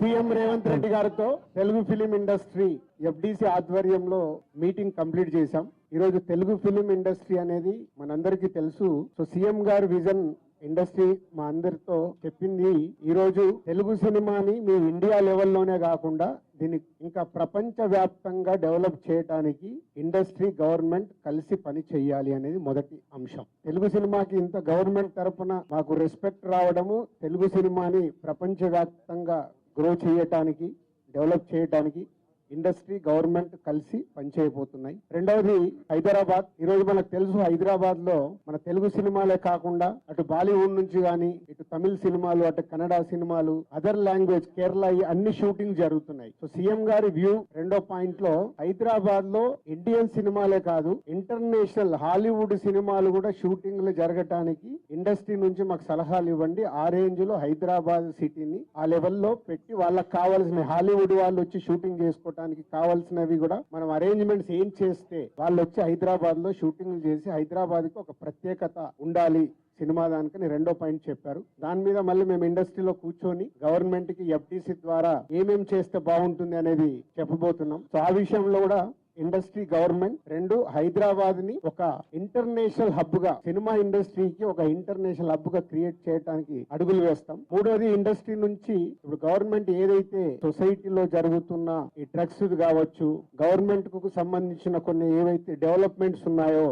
CM Revanth Reddy గారితో Telugu film industry FDC ఆధ్వర్యంలో meeting complete చేశాం. ఈ రోజు తెలుగు ఫిలిం ఇండస్ట్రీ అనేది మనందరికీ తెలుసు. సో సీఎం గారి విజన్ ఇండస్ట్రీ మా అందరితో చెప్పింది. ఈ రోజు తెలుగు సినిమాని మీ ఇండియా లెవెల్లోనే కాకుండా దీన్ని ఇంకా ప్రపంచ వ్యాప్తంగా డెవలప్ చేయడానికి ఇండస్ట్రీ గవర్నమెంట్ కలిసి పని చేయాలి అనేది మొదటి అంశం. తెలుగు సినిమాకి ఇంత గవర్నమెంట్ తరఫున మాకు రెస్పెక్ట్ రావడము, తెలుగు సినిమాని ప్రపంచ వ్యాప్తంగా గ్రో చేయటానికి, డెవలప్ చేయడానికి ఇండస్ట్రీ గవర్నమెంట్ కలిసి పనిచేయబోతున్నాయి. రెండవది హైదరాబాద్. ఈ రోజు మనకు తెలుసు, హైదరాబాద్ లో మన తెలుగు సినిమాలే కాకుండా అటు బాలీవుడ్ నుంచి గానీ, ఇటు తమిళ సినిమాలు, అటు కన్నడ సినిమాలు, అదర్ లాంగ్వేజ్, కేరళ, అన్ని షూటింగ్ జరుగుతున్నాయి. సో సీఎం గారి వ్యూ రెండో పాయింట్ లో హైదరాబాద్ లో ఇండియన్ సినిమాలే కాదు, ఇంటర్నేషనల్ హాలీవుడ్ సినిమాలు కూడా షూటింగ్లు జరగటానికి ఇండస్ట్రీ నుంచి మాకు సలహాలు ఇవ్వండి. ఆ రేంజ్ లో హైదరాబాద్ సిటీని ఆ లెవెల్లో పెట్టి వాళ్ళకి కావాల్సిన హాలీవుడ్ వాళ్ళు వచ్చి షూటింగ్ చేసుకోవటానికి కావాల్సినవి కూడా మనం అరేంజ్మెంట్స్ ఏం చేస్తే వాళ్ళు వచ్చి హైదరాబాద్ లో షూటింగ్ చేసి హైదరాబాద్ కి ఒక ప్రత్యేకత ఉండాలి సినిమా దానికని రెండో పాయింట్ చెప్పారు. దాని మీద మళ్ళీ మేము ఇండస్ట్రీలో కూర్చొని గవర్నమెంట్ కి ఎఫ్డిసి ద్వారా ఏమేం చేస్తే బాగుంటుంది అనేది చెప్పబోతున్నాం. సో ఆ విషయంలో కూడా ఇండస్ట్రీ గవర్నమెంట్ రెండు హైదరాబాద్ ని ఒక ఇంటర్నేషనల్ హబ్ గా, సినిమా ఇండస్ట్రీకి ఒక ఇంటర్నేషనల్ హబ్ గా క్రియేట్ చేయడానికి అడుగులు వేస్తాం. మూడోది ఇండస్ట్రీ నుంచి ఇప్పుడు గవర్నమెంట్ ఏదైతే సొసైటీలో జరుగుతున్న ఈ డ్రగ్స్ కావచ్చు, గవర్నమెంట్ కు సంబంధించిన కొన్ని ఏవైతే డెవలప్మెంట్స్ ఉన్నాయో,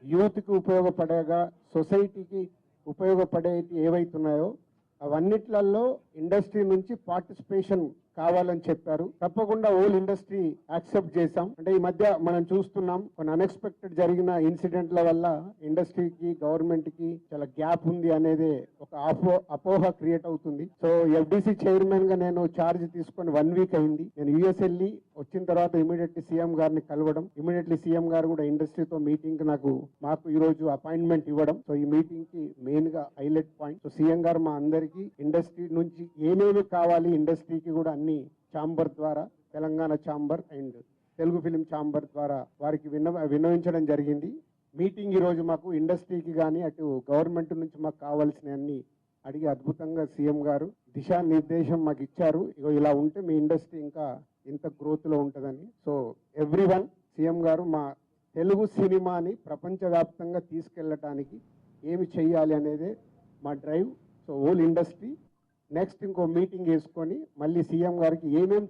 యూత్ కి ఉపయోగపడేగా, సొసైటీకి ఉపయోగపడే ఏవైతున్నాయో అవన్నిట్లలో ఇండస్ట్రీ నుంచి పార్టిసిపేషన్ కావాలని చెప్పారు. తప్పకుండా ఓల్ ఇండస్ట్రీ యాక్సెప్ట్ చేశాం. అంటే ఈ మధ్య మనం చూస్తున్నాం, కొన్ని అన్ఎక్స్పెక్టెడ్ జరిగిన ఇన్సిడెంట్ల వల్ల ఇండస్ట్రీకి గవర్నమెంట్ కి చాలా గ్యాప్ ఉంది అనేది ఒక అపోహ క్రియేట్ అవుతుంది. సో ఎఫ్డిసి చైర్మన్ గా నేను ఛార్జ్ తీసుకొని 1 వీక్ అయింది. నేను యుఎస్ వెళ్ళి వచ్చిన తర్వాత ఇమీడియట్లీ సీఎం గారిని కలవడం, ఇమీడియట్లీ సీఎం గారు కూడా ఇండస్ట్రీతో మీటింగ్ మాకు ఈ రోజు అపాయింట్మెంట్ ఇవ్వడం. సో ఈ మీటింగ్ కి మెయిన్ గా హైలైట్ పాయింట్. సో సీఎం గారు మా అందరికీ ఇండస్ట్రీ నుంచి ఏమేమి కావాలి, ఇండస్ట్రీకి కూడా అన్ని ఛాంబర్ ద్వారా, Telangana chamber and Telugu film chamber ద్వారా వారికి విన్నవించడం జరిగింది. మీటింగ్ ఈ రోజు మాకు ఇండస్ట్రీకి కానీ అటు గవర్నమెంట్ నుంచి మాకు కావాల్సిన అన్ని అడిగి అద్భుతంగా సీఎం గారు దిశానిర్దేశం మాకు ఇచ్చారు. ఇగో ఇలా ఉంటే మీ ఇండస్ట్రీ ఇంకా ఇంత గ్రోత్ లో ఉంటుందని. సో ఎవ్రీవన్, సీఎం గారు మా తెలుగు సినిమాని ప్రపంచవ్యాప్తంగా తీసుకెళ్ళటానికి ఏమి చెయ్యాలి అనేదే మా drive. So whole industry next ఇంకో మీటింగ్ వేసుకొని మళ్ళీ సీఎం గారికి ఏమేమి